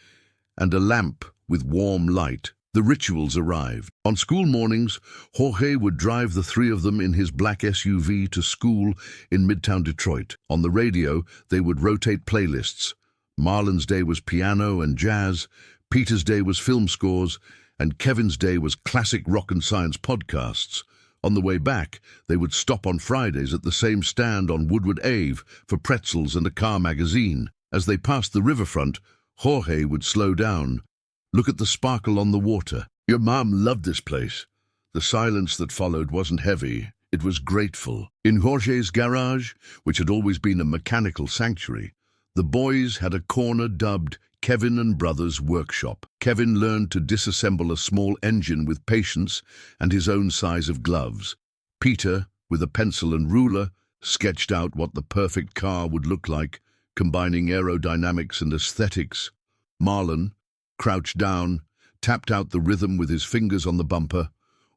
and a lamp with warm light. The rituals arrived. On school mornings, Jorge would drive the three of them in his black SUV to school in Midtown Detroit. On the radio, they would rotate playlists. Marlon's day was piano and jazz, Peter's day was film scores, and Kevin's day was classic rock and science podcasts. On the way back, they would stop on Fridays at the same stand on Woodward Ave for pretzels and a car magazine. As they passed the riverfront, Jorge would slow down. Look at the sparkle on the water. Your mom loved this place. The silence that followed wasn't heavy, it was grateful. In Jorge's garage, which had always been a mechanical sanctuary, the boys had a corner dubbed Kevin and Brothers Workshop. Kevin learned to disassemble a small engine with patience and his own size of gloves. Peter, with a pencil and ruler, sketched out what the perfect car would look like, combining aerodynamics and aesthetics. Marlon, crouched down, tapped out the rhythm with his fingers on the bumper,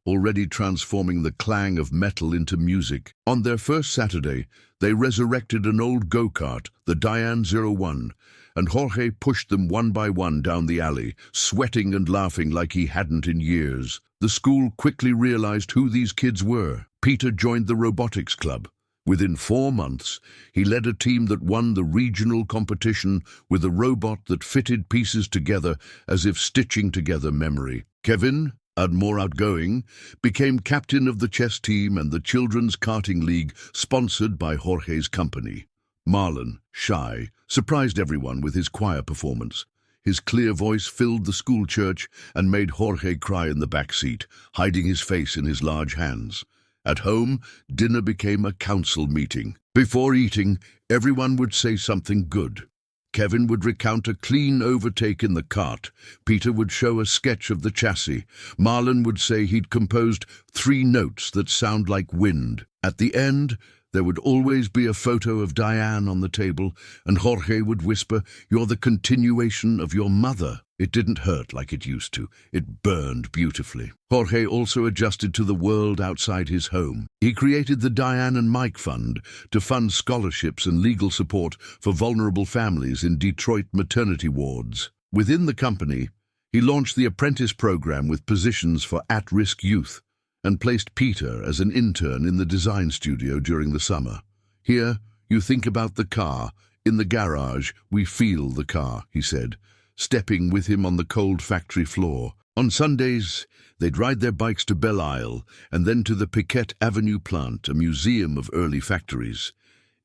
already transforming the clang of metal into music. On their first Saturday, they resurrected an old go-kart, the Diane 01, and Jorge pushed them one by one down the alley, sweating and laughing like he hadn't in years. The school quickly realized who these kids were. Peter joined the robotics club. Within 4 months, he led a team that won the regional competition with a robot that fitted pieces together as if stitching together memory. Kevin, and more outgoing, became captain of the chess team and the Children's Karting League, sponsored by Jorge's company. Marlon, shy, surprised everyone with his choir performance. His clear voice filled the school church and made Jorge cry in the back seat, hiding his face in his large hands. At home, dinner became a council meeting. Before eating, everyone would say something good. Kevin would recount a clean overtake in the cart. Peter would show a sketch of the chassis. Marlon would say he'd composed 3 notes that sound like wind. At the end, there would always be a photo of Diane on the table, and Jorge would whisper, "You're the continuation of your mother." It didn't hurt like it used to. It burned beautifully. Jorge also adjusted to the world outside his home. He created the Diane and Mike Fund to fund scholarships and legal support for vulnerable families in Detroit maternity wards. Within the company, he launched the apprentice program with positions for at-risk youth, and placed Peter as an intern in the design studio during the summer. "Here, you think about the car. In the garage, we feel the car," he said, stepping with him on the cold factory floor. On Sundays, they'd ride their bikes to Belle Isle and then to the Piquette Avenue plant, a museum of early factories.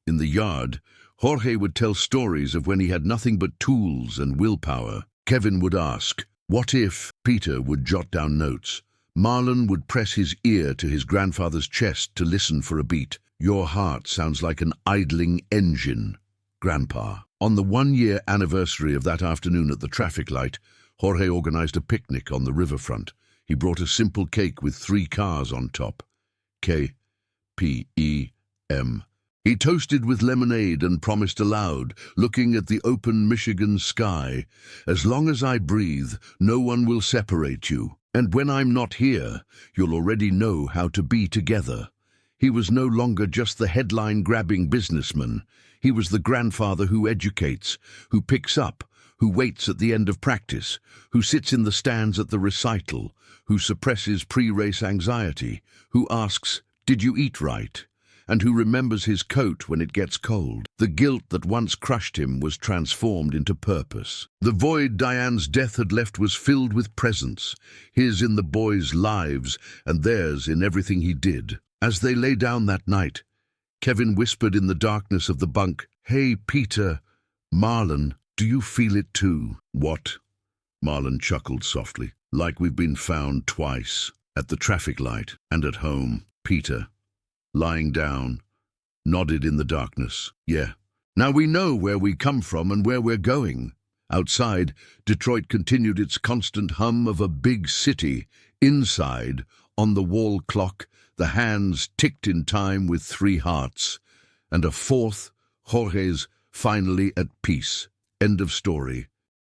In the yard, Jorge would tell stories of when he had nothing but tools and willpower. Kevin would ask, "What if?" Peter would jot down notes. Marlon would press his ear to his grandfather's chest to listen for a beat. "Your heart sounds like an idling engine, Grandpa." On the 1-year anniversary of that afternoon at the traffic light, Jorge organized a picnic on the riverfront. He brought a simple cake with 3 cars on top. K-P-E-M. He toasted with lemonade and promised aloud, looking at the open Michigan sky, "As long as I breathe, no one will separate you. And when I'm not here, you'll already know how to be together." He was no longer just the headline-grabbing businessman. He was the grandfather who educates, who picks up, who waits at the end of practice, who sits in the stands at the recital, who suppresses pre-race anxiety, who asks, "Did you eat right?" and who remembers his coat when it gets cold. The guilt that once crushed him was transformed into purpose. The void Diane's death had left was filled with presence, his in the boys' lives and theirs in everything he did. As they lay down that night, Kevin whispered in the darkness of the bunk, "Hey, Peter, Marlon, do you feel it too?" "What?" Marlon chuckled softly. "Like we've been found twice, at the traffic light and at home." Peter, lying down, nodded in the darkness. "Yeah. Now we know where we come from and where we're going." Outside, Detroit continued its constant hum of a big city. Inside, on the wall clock, the hands ticked in time with 3 hearts. And a fourth, Jorge's, finally at peace. End of story.